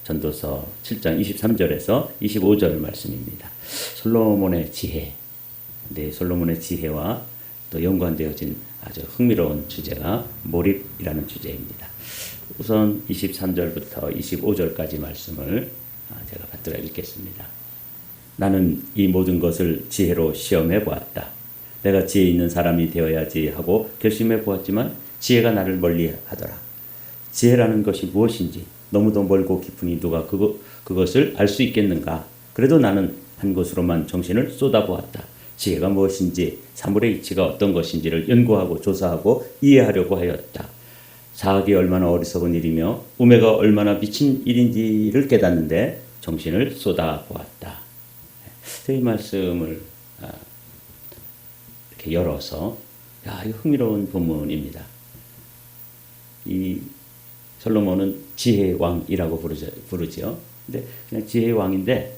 전도서 7장 23절에서 25절 말씀입니다. 솔로몬의 지혜, 네, 솔로몬의 지혜와 또 연관되어진 아주 흥미로운 주제가 몰입이라는 주제입니다. 우선 23절부터 25절까지 말씀을 제가 받들어 읽겠습니다. 나는 이 모든 것을 지혜로 시험해 보았다. 내가 지혜 있는 사람이 되어야지 하고 결심해 보았지만 지혜가 나를 멀리 하더라. 지혜라는 것이 무엇인지 너무도 멀고 깊으니 누가 그것을 알 수 있겠는가. 그래도 나는 한 곳으로만 정신을 쏟아보았다. 지혜가 무엇인지 사물의 이치가 어떤 것인지를 연구하고 조사하고 이해하려고 하였다. 사학이 얼마나 어리석은 일이며 우매가 얼마나 미친 일인지를 깨닫는데 정신을 쏟아보았다. 이 말씀을 이렇게 열어서 이 흥미로운 본문입니다. 이 솔로몬은 지혜의 왕이라고 부르죠. 근데 그냥 지혜의 왕인데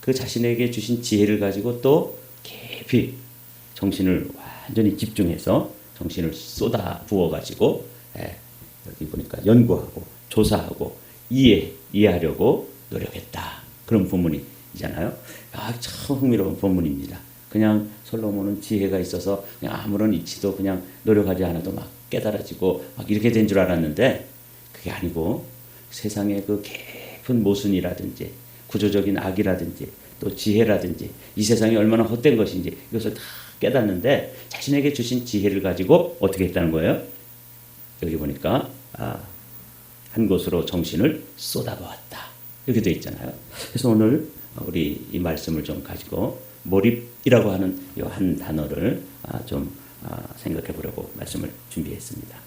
그 자신에게 주신 지혜를 가지고 또 깊이 정신을 완전히 집중해서 정신을 쏟아 부어가지고 여기 보니까 연구하고 조사하고 이해하려고 노력했다. 그런 본문이잖아요. 참 흥미로운 본문입니다. 그냥 솔로몬은 지혜가 있어서 그냥 아무런 이치도 그냥 노력하지 않아도 막 깨달아지고 막 이렇게 된 줄 알았는데 그게 아니고 세상의 그 깊은 모순이라든지 구조적인 악이라든지 또 지혜라든지 이 세상이 얼마나 헛된 것인지 이것을 다 깨닫는데 자신에게 주신 지혜를 가지고 어떻게 했다는 거예요? 여기 보니까 한 곳으로 정신을 쏟아보았다. 이렇게 되어 있잖아요. 그래서 오늘 우리 이 말씀을 좀 가지고 몰입이라고 하는 이 한 단어를 좀 생각해 보려고 말씀을 준비했습니다.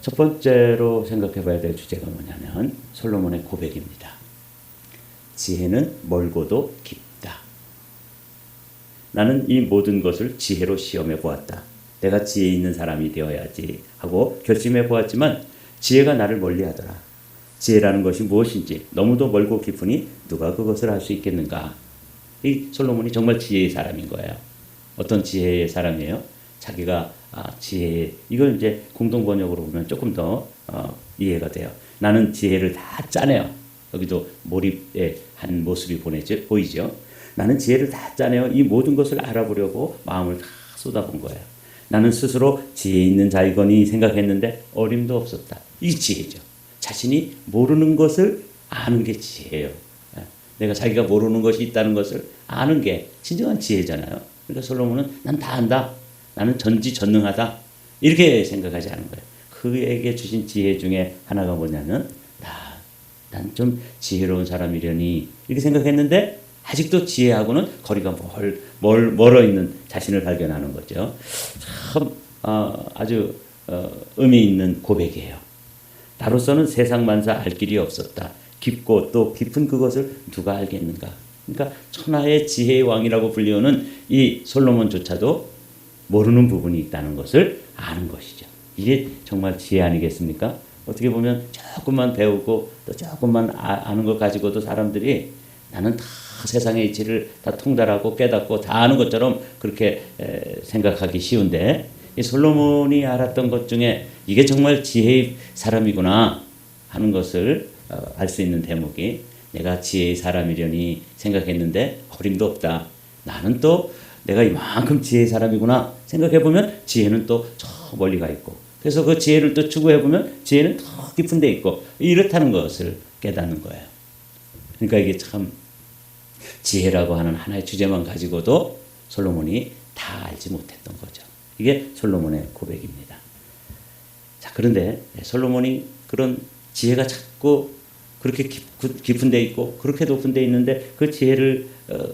첫 번째로 생각해 봐야 될 주제가 뭐냐면 솔로몬의 고백입니다. 지혜는 멀고도 깊다. 나는 이 모든 것을 지혜로 시험해 보았다. 내가 지혜 있는 사람이 되어야지 하고 결심해 보았지만 지혜가 나를 멀리하더라. 지혜라는 것이 무엇인지 너무도 멀고 깊으니 누가 그것을 알 수 있겠는가. 이 솔로몬이 정말 지혜의 사람인 거예요. 어떤 지혜의 사람이에요? 자기가 지혜, 이걸 이제 공동 번역으로 보면 조금 더 이해가 돼요. 나는 지혜를 다 짜내요. 여기도 몰입의 한 모습이 보이죠. 나는 지혜를 다 짜내어 이 모든 것을 알아보려고 마음을 다 쏟아본 거예요. 나는 스스로 지혜 있는 자이거니 생각했는데 어림도 없었다. 이게 지혜죠. 자신이 모르는 것을 아는 게 지혜예요. 내가 자기가 모르는 것이 있다는 것을 아는 게 진정한 지혜잖아요. 그러니까 솔로몬은 난 다 안다. 나는 전지전능하다. 이렇게 생각하지 않은 거예요. 그에게 주신 지혜 중에 하나가 뭐냐면 난 좀 지혜로운 사람이려니 이렇게 생각했는데 아직도 지혜하고는 거리가 멀어 있는 자신을 발견하는 거죠. 참 아주 의미 있는 고백이에요. 나로서는 세상 만사 알 길이 없었다. 깊고 또 깊은 그것을 누가 알겠는가. 그러니까 천하의 지혜의 왕이라고 불리우는 이 솔로몬조차도 모르는 부분이 있다는 것을 아는 것이죠. 이게 정말 지혜 아니겠습니까? 어떻게 보면 조금만 배우고 또 조금만 아는 것 가지고도 사람들이 나는 다 세상의 이치를 다 통달하고 깨닫고 다 아는 것처럼 그렇게 생각하기 쉬운데 이 솔로몬이 알았던 것 중에 이게 정말 지혜의 사람이구나 하는 것을 알 수 있는 대목이 내가 지혜의 사람이려니 생각했는데 어림도 없다. 나는 또 내가 이만큼 지혜의 사람이구나 생각해보면 지혜는 또 저 멀리 가 있고 그래서 그 지혜를 또 추구해보면 지혜는 더 깊은 데 있고 이렇다는 것을 깨닫는 거예요. 그러니까 이게 참 지혜라고 하는 하나의 주제만 가지고도 솔로몬이 다 알지 못했던 거죠. 이게 솔로몬의 고백입니다. 자, 그런데 솔로몬이 그런 지혜가 자꾸 그렇게 깊은 데 있고 그렇게 높은 데 있는데 그 지혜를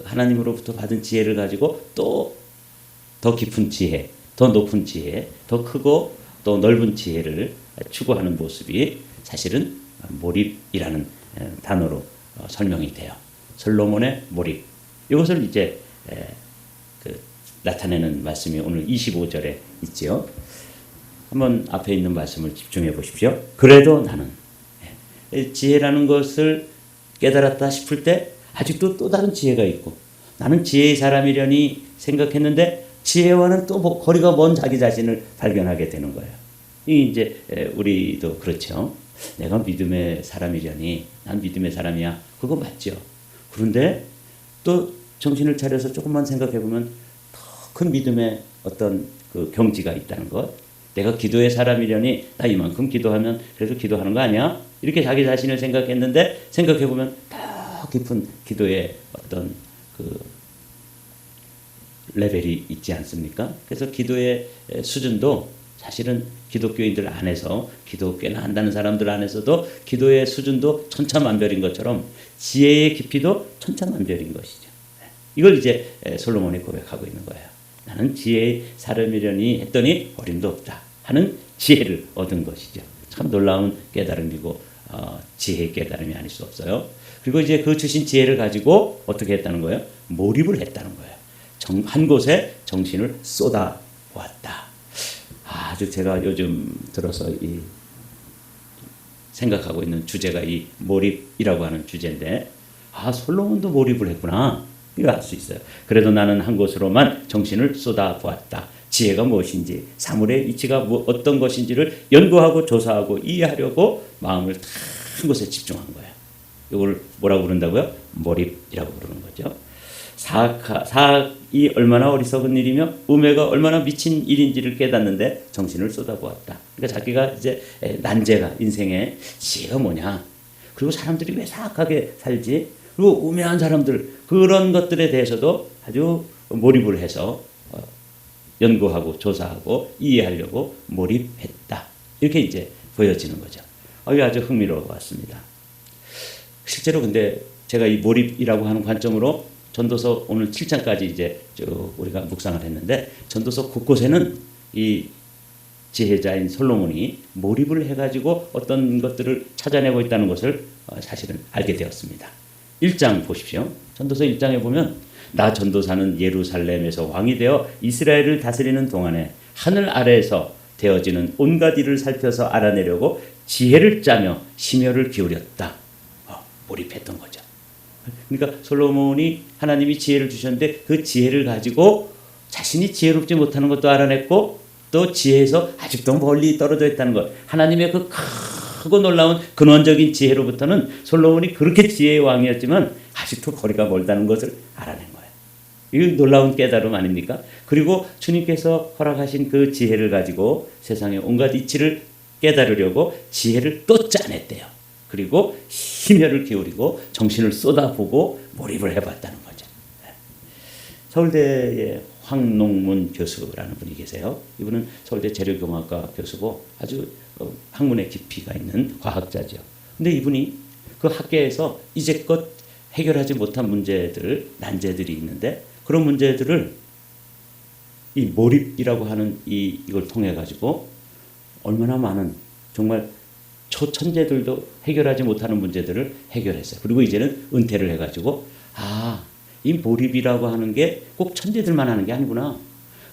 하나님으로부터 받은 지혜를 가지고 또 더 깊은 지혜, 더 높은 지혜, 더 크고 또 넓은 지혜를 추구하는 모습이 사실은 몰입이라는 단어로 설명이 돼요. 솔로몬의 몰입. 이것을 이제 나타내는 말씀이 오늘 25절에 있지요. 한번 앞에 있는 말씀을 집중해 보십시오. 그래도 나는 지혜라는 것을 깨달았다 싶을 때 아직도 또 다른 지혜가 있고 나는 지혜의 사람이려니 생각했는데 지혜와는 또 거리가 먼 자기 자신을 발견하게 되는 거예요. 이 이제 우리도 그렇죠. 내가 믿음의 사람이려니 난 믿음의 사람이야. 그거 맞죠. 그런데 또 정신을 차려서 조금만 생각해 보면 더 큰 믿음의 어떤 그 경지가 있다는 것. 내가 기도의 사람이려니 나 이만큼 기도하면 그래도 기도하는 거 아니야? 이렇게 자기 자신을 생각했는데 생각해 보면 더 깊은 기도의 어떤 그 레벨이 있지 않습니까? 그래서 기도의 수준도 사실은 기독교인들 안에서 기도 꽤나 한다는 사람들 안에서도 기도의 수준도 천차만별인 것처럼 지혜의 깊이도 천차만별인 것이죠. 이걸 이제 솔로몬이 고백하고 있는 거예요. 나는 지혜의 사람이려니 했더니 어림도 없다 하는 지혜를 얻은 것이죠. 참 놀라운 깨달음이고 지혜의 깨달음이 아닐 수 없어요. 그리고 이제 그 주신 지혜를 가지고 어떻게 했다는 거예요? 몰입을 했다는 거예요. 한 곳에 정신을 쏟아 보았다. 아주 제가 요즘 들어서 이 생각하고 있는 주제가 이 몰입이라고 하는 주제인데, 솔로몬도 몰입을 했구나. 이거 알 수 있어요. 그래도 나는 한 곳으로만 정신을 쏟아 보았다. 지혜가 무엇인지, 사물의 이치가 어떤 것인지를 연구하고 조사하고 이해하려고 마음을 다 한 곳에 집중한 거예요. 이걸 뭐라고 부른다고요? 몰입이라고 부르는 거죠. 사악이 얼마나 어리석은 일이며 우매가 얼마나 미친 일인지를 깨닫는데 정신을 쏟아보았다. 그러니까 자기가 이제 난제가 인생의 지혜가 뭐냐, 그리고 사람들이 왜 사악하게 살지, 그리고 우매한 사람들, 그런 것들에 대해서도 아주 몰입을 해서 연구하고 조사하고 이해하려고 몰입했다. 이렇게 이제 보여지는 거죠. 이게 아주 흥미로웠습니다. 실제로 근데 제가 이 몰입이라고 하는 관점으로 전도서 오늘 7장까지 이제 쭉 우리가 묵상을 했는데, 전도서 곳곳에는 이 지혜자인 솔로몬이 몰입을 해가지고 어떤 것들을 찾아내고 있다는 것을 사실은 알게 되었습니다. 1장 보십시오. 전도서 1장에 보면 나 전도사는 예루살렘에서 왕이 되어 이스라엘을 다스리는 동안에 하늘 아래에서 되어지는 온갖 일을 살펴서 알아내려고 지혜를 짜며 심혈을 기울였다. 몰입했던 거죠. 그러니까 솔로몬이 하나님이 지혜를 주셨는데 그 지혜를 가지고 자신이 지혜롭지 못하는 것도 알아냈고 또 지혜에서 아직도 멀리 떨어져 있다는 것, 하나님의 그 크고 놀라운 근원적인 지혜로부터는 솔로몬이 그렇게 지혜의 왕이었지만 아직도 거리가 멀다는 것을 알아낸 거예요. 이 놀라운 깨달음 아닙니까? 그리고 주님께서 허락하신 그 지혜를 가지고 세상의 온갖 이치를 깨달으려고 지혜를 또 짜냈대요. 그리고 심혈을 기울이고 정신을 쏟아보고 몰입을 해봤다는 거죠. 서울대의 황농문 교수라는 분이 계세요. 이분은 서울대 재료공학과 교수고 아주 학문의 깊이가 있는 과학자죠. 근데 이분이 그 학계에서 이제껏 해결하지 못한 문제들, 난제들이 있는데 그런 문제들을 이 몰입이라고 하는 이걸 통해 가지고 얼마나 많은 정말 초천재들도 해결하지 못하는 문제들을 해결했어요. 그리고 이제는 은퇴를 해가지고 이 몰입이라고 하는 게 꼭 천재들만 하는 게 아니구나.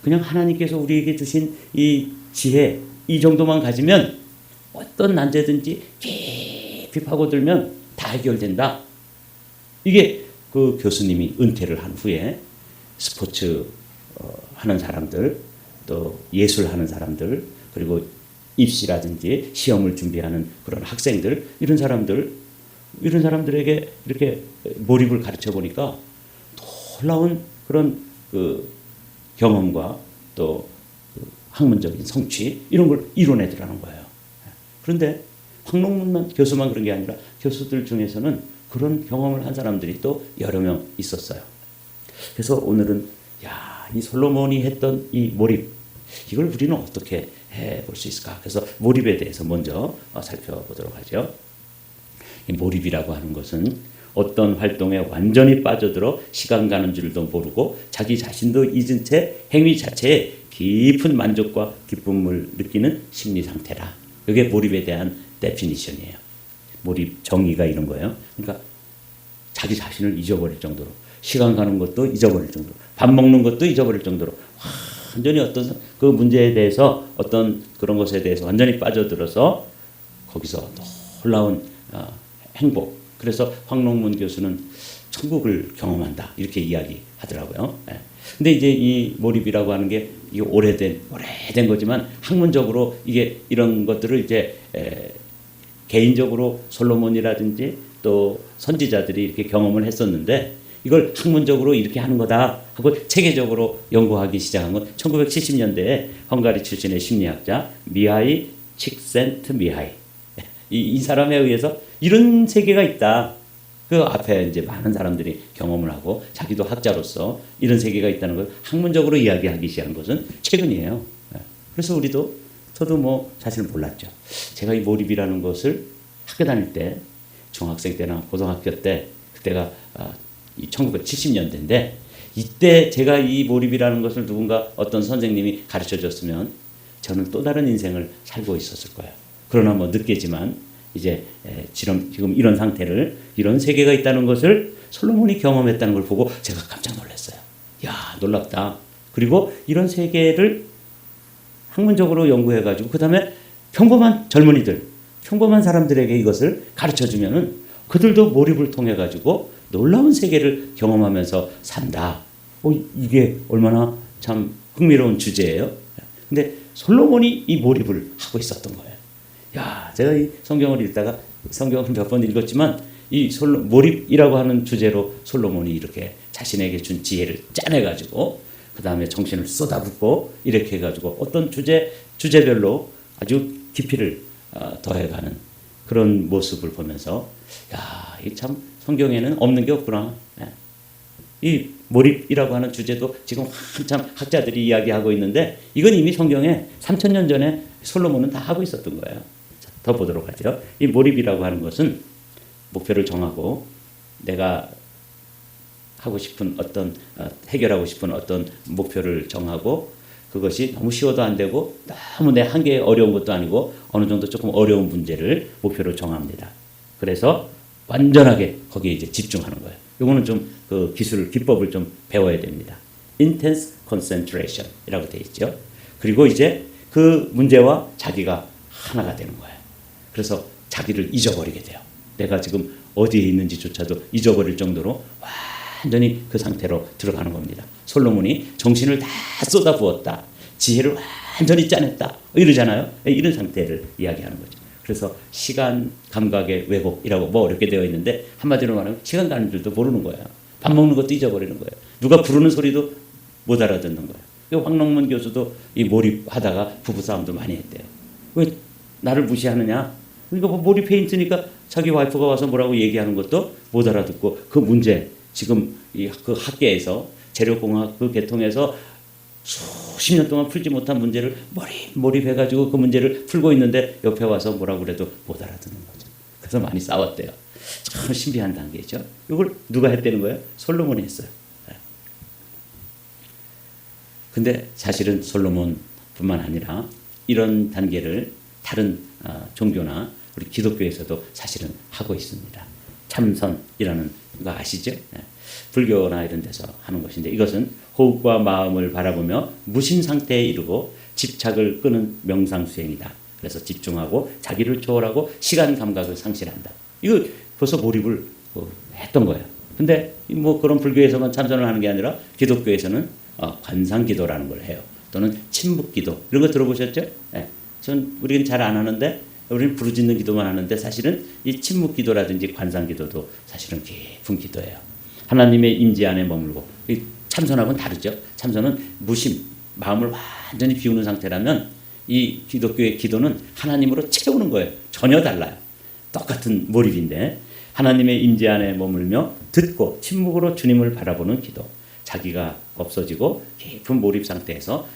그냥 하나님께서 우리에게 주신 이 지혜 이 정도만 가지면 어떤 난제든지 깊이 파고들면 다 해결된다. 이게 그 교수님이 은퇴를 한 후에 스포츠 하는 사람들, 또 예술하는 사람들, 그리고 입시라든지 시험을 준비하는 그런 학생들, 이런 사람들에게 이렇게 몰입을 가르쳐 보니까 놀라운 그런 그 경험과 또 그 학문적인 성취 이런 걸 이뤄내더라는 거예요. 그런데 황농문 교수만 그런 게 아니라 교수들 중에서는 그런 경험을 한 사람들이 또 여러 명 있었어요. 그래서 오늘은 이 솔로몬이 했던 이 몰입, 이걸 우리는 어떻게 해볼 수 있을까? 그래서 몰입에 대해서 먼저 살펴보도록 하죠. 이 몰입이라고 하는 것은 어떤 활동에 완전히 빠져들어 시간 가는 줄도 모르고 자기 자신도 잊은 채 행위 자체에 깊은 만족과 기쁨을 느끼는 심리 상태라. 이게 몰입에 대한 데피니션이에요. 몰입 정의가 이런 거예요. 그러니까 자기 자신을 잊어버릴 정도로, 시간 가는 것도 잊어버릴 정도로, 밥 먹는 것도 잊어버릴 정도로 완전히 어떤 그 문제에 대해서 어떤 그런 것에 대해서 완전히 빠져들어서 거기서 놀라운 행복. 그래서 황농문 교수는 천국을 경험한다 이렇게 이야기하더라고요. 근데 이제 이 몰입이라고 하는 게 이게 오래된 거지만 학문적으로 이게 이런 것들을 이제 개인적으로 솔로몬이라든지 또 선지자들이 이렇게 경험을 했었는데 이걸 학문적으로 이렇게 하는 거다 하고 체계적으로 연구하기 시작한 건 1970년대에 헝가리 출신의 심리학자 미하이 칙센트미하이 이 사람에 의해서 이런 세계가 있다. 그 앞에 이제 많은 사람들이 경험을 하고 자기도 학자로서 이런 세계가 있다는 걸 학문적으로 이야기하기 시작한 것은 최근이에요. 그래서 저도 뭐 사실 몰랐죠. 제가 이 몰입이라는 것을 학교 다닐 때 중학생 때나 고등학교 때 그때가 1970년대인데 이때 제가 이 몰입이라는 것을 누군가 어떤 선생님이 가르쳐 줬으면 저는 또 다른 인생을 살고 있었을 거예요. 그러나 뭐 늦게지만 이제 지금 이런 상태를 이런 세계가 있다는 것을 솔로몬이 경험했다는 걸 보고 제가 깜짝 놀랐어요. 야, 놀랍다. 그리고 이런 세계를 학문적으로 연구해가지고 그 다음에 평범한 젊은이들, 평범한 사람들에게 이것을 가르쳐 주면은 그들도 몰입을 통해 가지고 놀라운 세계를 경험하면서 산다. 이게 얼마나 참 흥미로운 주제예요. 근데 솔로몬이 이 몰입을 하고 있었던 거예요. 야, 제가 이 성경을 읽다가 성경을 몇 번 읽었지만 이 몰입이라고 하는 주제로 솔로몬이 이렇게 자신에게 준 지혜를 짜내 가지고 그 다음에 정신을 쏟아붓고 이렇게 해가지고 어떤 주제별로 아주 깊이를 더해가는 그런 모습을 보면서 야, 이 참 성경에는 없는 게 없구나. 이 몰입이라고 하는 주제도 지금 한참 학자들이 이야기하고 있는데 이건 이미 성경에 3000년 전에 솔로몬은 다 하고 있었던 거예요. 자, 더 보도록 하죠. 이 몰입이라고 하는 것은 목표를 정하고 내가 하고 싶은 어떤 해결하고 싶은 어떤 목표를 정하고 그것이 너무 쉬워도 안 되고 너무 내 한계에 어려운 것도 아니고 어느 정도 조금 어려운 문제를 목표로 정합니다. 그래서 완전하게 거기에 이제 집중하는 거예요. 이거는 좀 그 기법을 좀 배워야 됩니다. Intense concentration이라고 되어 있죠. 그리고 이제 그 문제와 자기가 하나가 되는 거예요. 그래서 자기를 잊어버리게 돼요. 내가 지금 어디에 있는지조차도 잊어버릴 정도로 완전히 그 상태로 들어가는 겁니다. 솔로몬이 정신을 다 쏟아부었다. 지혜를 완전히 짜냈다. 이러잖아요. 이런 상태를 이야기하는 거죠. 그래서 시간 감각의 왜곡이라고 뭐 이렇게 되어 있는데 한마디로 말하면 시간 가는 줄도 모르는 거예요. 밥 먹는 것도 잊어버리는 거예요. 누가 부르는 소리도 못 알아듣는 거예요. 황롱문 교수도 이 몰입하다가 부부싸움도 많이 했대요. 왜 나를 무시하느냐? 그러니까 뭐 몰입해 있으니까 자기 와이프가 와서 뭐라고 얘기하는 것도 못 알아듣고 그 문제 지금 그 학계에서 재료공학 그 계통에서 수십 년 동안 풀지 못한 문제를 몰입해가지고 그 문제를 풀고 있는데 옆에 와서 뭐라고 그래도 못 알아듣는 거죠. 그래서 많이 싸웠대요. 참 신비한 단계죠. 이걸 누가 했다는 거예요? 솔로몬이 했어요. 근데 사실은 솔로몬뿐만 아니라 이런 단계를 다른 종교나 우리 기독교에서도 사실은 하고 있습니다. 참선이라는 거 아시죠? 불교나 이런 데서 하는 것인데 이것은 호흡과 마음을 바라보며 무심 상태에 이르고 집착을 끄는 명상 수행이다. 그래서 집중하고 자기를 초월하고 시간 감각을 상실한다. 이거 벌써 몰입을 했던 거예요. 근데 뭐 그런 불교에서만 참선을 하는 게 아니라 기독교에서는 관상기도라는 걸 해요. 또는 침묵기도 이런 거 들어보셨죠? 우리는 잘 안 하는데 우리는 부르짖는 기도만 하는데 사실은 이 침묵기도라든지 관상기도도 사실은 깊은 기도예요. 하나님의 임재 안에 머물고 이 참선하고는 다르죠. 참선은 무심, 마음을 완전히 비우는 상태라면 이 기독교의 기도는 하나님으로 채우는 거예요. 전혀 달라요. 똑같은 몰입인데 하나님의 임재 안에 머물며 듣고 침묵으로 주님을 바라보는 기도. 자기가 없어지고 깊은 몰입 상태에서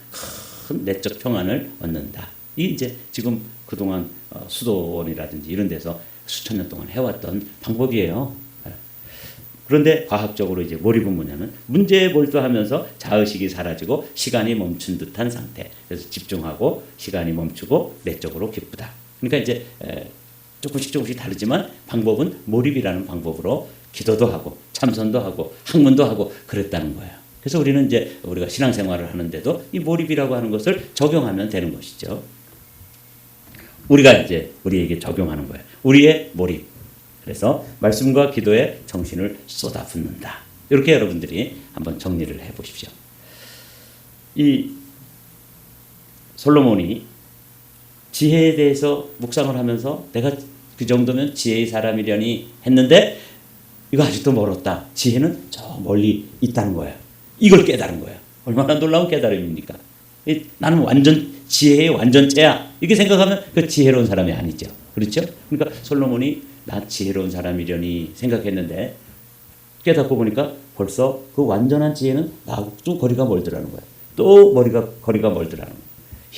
큰 내적 평안을 얻는다. 이 이제 지금 그동안 수도원이라든지 이런 데서 수천 년 동안 해왔던 방법이에요. 그런데 과학적으로 이제 몰입은 뭐냐면 문제에 몰두하면서 자의식이 사라지고 시간이 멈춘 듯한 상태. 그래서 집중하고 시간이 멈추고 내적으로 기쁘다. 그러니까 이제 조금씩 다르지만 방법은 몰입이라는 방법으로 기도도 하고 참선도 하고 학문도 하고 그랬다는 거예요. 그래서 우리는 이제 우리가 신앙생활을 하는데도 이 몰입이라고 하는 것을 적용하면 되는 것이죠. 우리가 이제 우리에게 적용하는 거예요. 우리의 몰입. 그래서 말씀과 기도에 정신을 쏟아붓는다. 이렇게 여러분들이 한번 정리를 해보십시오. 이 솔로몬이 지혜에 대해서 묵상을 하면서 내가 그 정도면 지혜의 사람이려니 했는데 이거 아직도 멀었다. 지혜는 저 멀리 있다는 거야. 이걸 깨달은 거야. 얼마나 놀라운 깨달음입니까? 나는 완전 지혜의 완전체야. 이렇게 생각하면 그 지혜로운 사람이 아니죠. 그렇죠? 그러니까 솔로몬이 나 지혜로운 사람이려니 생각했는데 깨닫고 보니까 벌써 그 완전한 지혜는 나하고 좀 거리가 멀더라는 거야. 또 거리가 멀더라는 거야.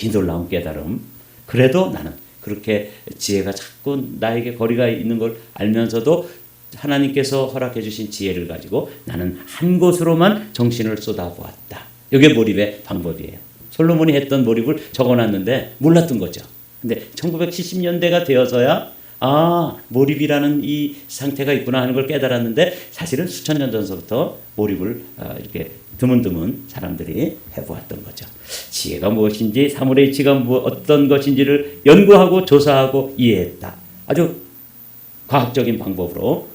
이 놀라운 깨달음. 그래도 나는 그렇게 지혜가 자꾸 나에게 거리가 있는 걸 알면서도 하나님께서 허락해 주신 지혜를 가지고 나는 한 곳으로만 정신을 쏟아보았다. 이게 몰입의 방법이에요. 솔로몬이 했던 몰입을 적어놨는데 몰랐던 거죠. 근데 1970년대가 되어서야 몰입이라는 이 상태가 있구나 하는 걸 깨달았는데 사실은 수천 년 전서부터 몰입을 이렇게 드문드문 사람들이 해보았던 거죠. 지혜가 무엇인지 사물의 이치가 어떤 것인지를 연구하고 조사하고 이해했다. 아주 과학적인 방법으로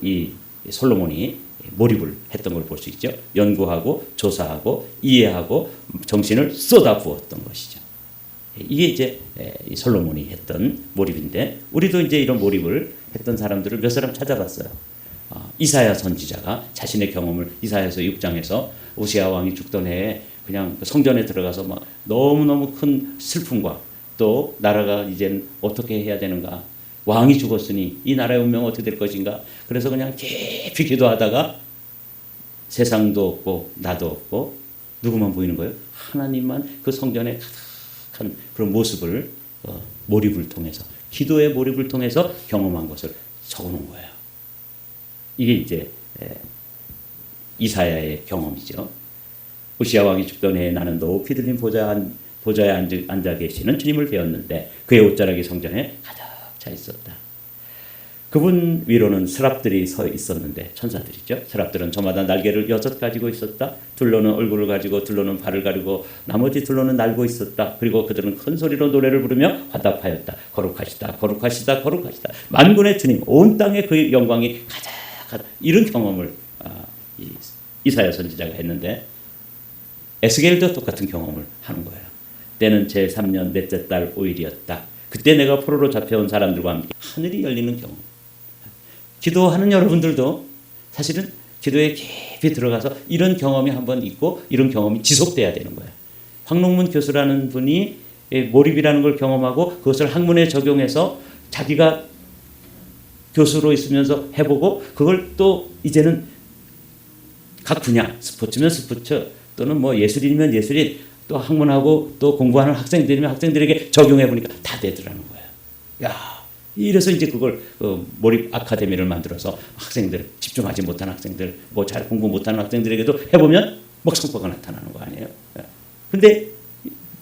이 솔로몬이 몰입을 했던 걸 볼 수 있죠. 연구하고 조사하고 이해하고 정신을 쏟아부었던 것이죠. 이게 이제 솔로몬이 했던 몰입인데 우리도 이제 이런 몰입을 했던 사람들을 몇 사람 찾아봤어요. 이사야 선지자가 자신의 경험을 이사야서 6장에서 우시아 왕이 죽던 해에 그냥 성전에 들어가서 막 너무너무 큰 슬픔과 또 나라가 이제는 어떻게 해야 되는가, 왕이 죽었으니 이 나라의 운명은 어떻게 될 것인가, 그래서 그냥 깊이 기도하다가 세상도 없고 나도 없고 누구만 보이는 거예요? 하나님만 그 성전에 가득한 그런 모습을 몰입을 통해서, 기도의 몰입을 통해서 경험한 것을 적어놓은 거예요. 이게 이제 이사야의 경험이죠. 우시아 왕이 죽던 해에 나는 높이 들린 보좌에 앉아 계시는 주님을 배웠는데 그의 옷자락이 성전에 가득 차 있었다. 그분 위로는 스랍들이 서 있었는데, 천사들이죠. 스랍들은 저마다 날개를 6 가지고 있었다. 둘로는 얼굴을 가지고 둘로는 발을 가리고 나머지 둘로는 날고 있었다. 그리고 그들은 큰 소리로 노래를 부르며 화답하였다. 거룩하시다 거룩하시다 거룩하시다. 만군의 주님, 온 땅에 그 영광이 가득하다. 이런 경험을 이사야 선지자가 했는데 에스겔도 똑같은 경험을 하는 거예요. 때는 제3년 넷째 달 5일이었다. 그때 내가 포로로 잡혀온 사람들과 함께 하늘이 열리는 경험. 기도하는 여러분들도 사실은 기도에 깊이 들어가서 이런 경험이 한번 있고 이런 경험이 지속돼야 되는 거예요. 황롱문 교수라는 분이 몰입이라는 걸 경험하고 그것을 학문에 적용해서 자기가 교수로 있으면서 해보고 그걸 또 이제는 각 분야, 스포츠면 스포츠 또는 뭐 예술인이면 예술인, 또 학문하고 또 공부하는 학생들이면 학생들에게 적용해 보니까 다 되더라는 거예요. 야, 이래서 이제 그걸 몰입 아카데미를 만들어서 학생들, 집중하지 못한 학생들, 뭐 잘 공부 못하는 학생들에게도 해보면 뭐 성과가 나타나는 거 아니에요. 근데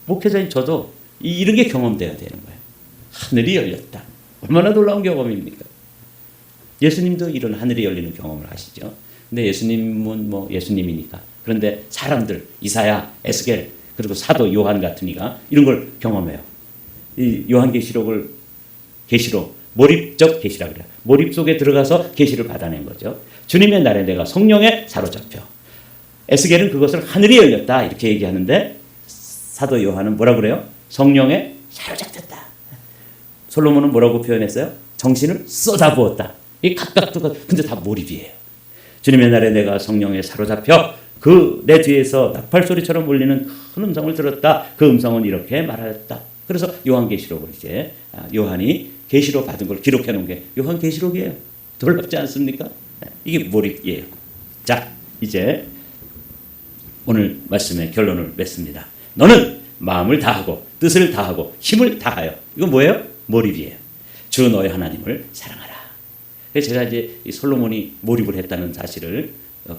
목회자인 저도 이런 게 경험돼야 되는 거예요. 하늘이 열렸다. 얼마나 놀라운 경험입니까? 예수님도 이런 하늘이 열리는 경험을 하시죠. 근데 예수님은 뭐 예수님이니까. 그런데 사람들, 이사야, 에스겔, 그리고 사도 요한 같은 이가 이런 걸 경험해요. 이 요한계시록을 계시로, 몰입적 계시라 그래요. 몰입 속에 들어가서 계시를 받아낸 거죠. 주님의 날에 내가 성령에 사로잡혀. 에스겔은 그것을 하늘이 열렸다 이렇게 얘기하는데 사도 요한은 뭐라 그래요? 성령에 사로잡혔다. 솔로몬은 뭐라고 표현했어요? 정신을 쏟아부었다. 이 각각 근데 다 몰입이에요. 주님의 날에 내가 성령에 사로잡혀 그 내 뒤에서 나팔 소리처럼 울리는 큰 음성을 들었다. 그 음성은 이렇게 말하였다. 그래서 요한계시록을 이제 요한이 계시로 받은 걸 기록해 놓은 게 요한계시록이에요. 놀랍지 않습니까? 이게 몰입이에요. 자, 이제 오늘 말씀의 결론을 맺습니다. 너는 마음을 다하고 뜻을 다하고 힘을 다하여. 이거 뭐예요? 몰입이에요. 주 너의 하나님을 사랑하라. 그래서 제가 이제 이 솔로몬이 몰입을 했다는 사실을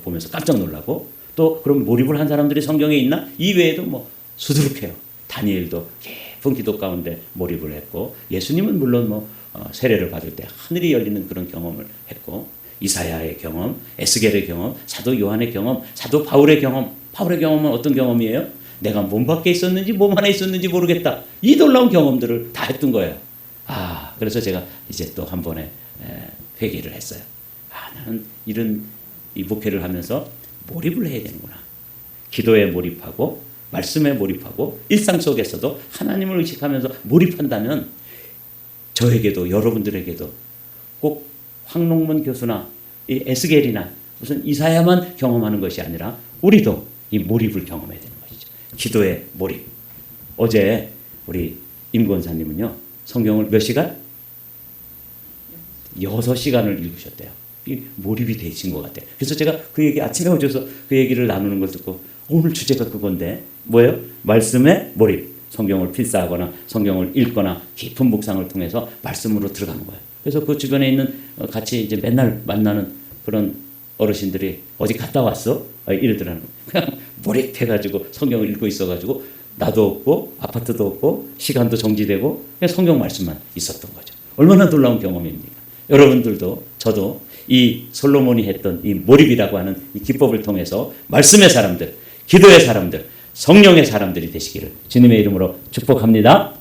보면서 깜짝 놀라고, 또 그럼 몰입을 한 사람들이 성경에 있나? 이 외에도 뭐 수두룩해요. 다니엘도 깊은 기도 가운데 몰입을 했고, 예수님은 물론 뭐 세례를 받을 때 하늘이 열리는 그런 경험을 했고, 이사야의 경험, 에스겔의 경험, 사도 요한의 경험, 사도 바울의 경험. 바울의 경험은 어떤 경험이에요? 내가 몸 밖에 있었는지 몸 안에 있었는지 모르겠다. 이 놀라운 경험들을 다 했던 거예요. 그래서 제가 이제 또 한 번에 회개를 했어요. 나는 이런 이 목회를 하면서 몰입을 해야 되는구나. 기도에 몰입하고 말씀에 몰입하고 일상 속에서도 하나님을 의식하면서 몰입한다면 저에게도 여러분들에게도 꼭 황롱문 교수나 이 에스겔이나 무슨 이사야만 경험하는 것이 아니라 우리도 이 몰입을 경험해야 되는 것이죠. 기도의 몰입. 어제 우리 임 권사님은요, 성경을 몇 시간? 6시간을 읽으셨대요. 이 몰입이 되신 것 같아요. 그래서 제가 그 얘기 아침에 오셔서 그 얘기를 나누는 걸 듣고 오늘 주제가 그건데 뭐예요? 말씀의 몰입. 성경을 필사하거나 성경을 읽거나 깊은 묵상을 통해서 말씀으로 들어가는 거예요. 그래서 그 주변에 있는 같이 이제 맨날 만나는 그런 어르신들이 어디 갔다 왔어? 이러더라는 거예요. 그냥 몰입해가지고 성경을 읽고 있어가지고 나도 없고 아파트도 없고 시간도 정지되고 그냥 성경 말씀만 있었던 거죠. 얼마나 놀라운 경험입니까? 여러분들도 저도 이 솔로몬이 했던 이 몰입이라고 하는 이 기법을 통해서 말씀의 사람들, 기도의 사람들, 성령의 사람들이 되시기를 주님의 이름으로 축복합니다.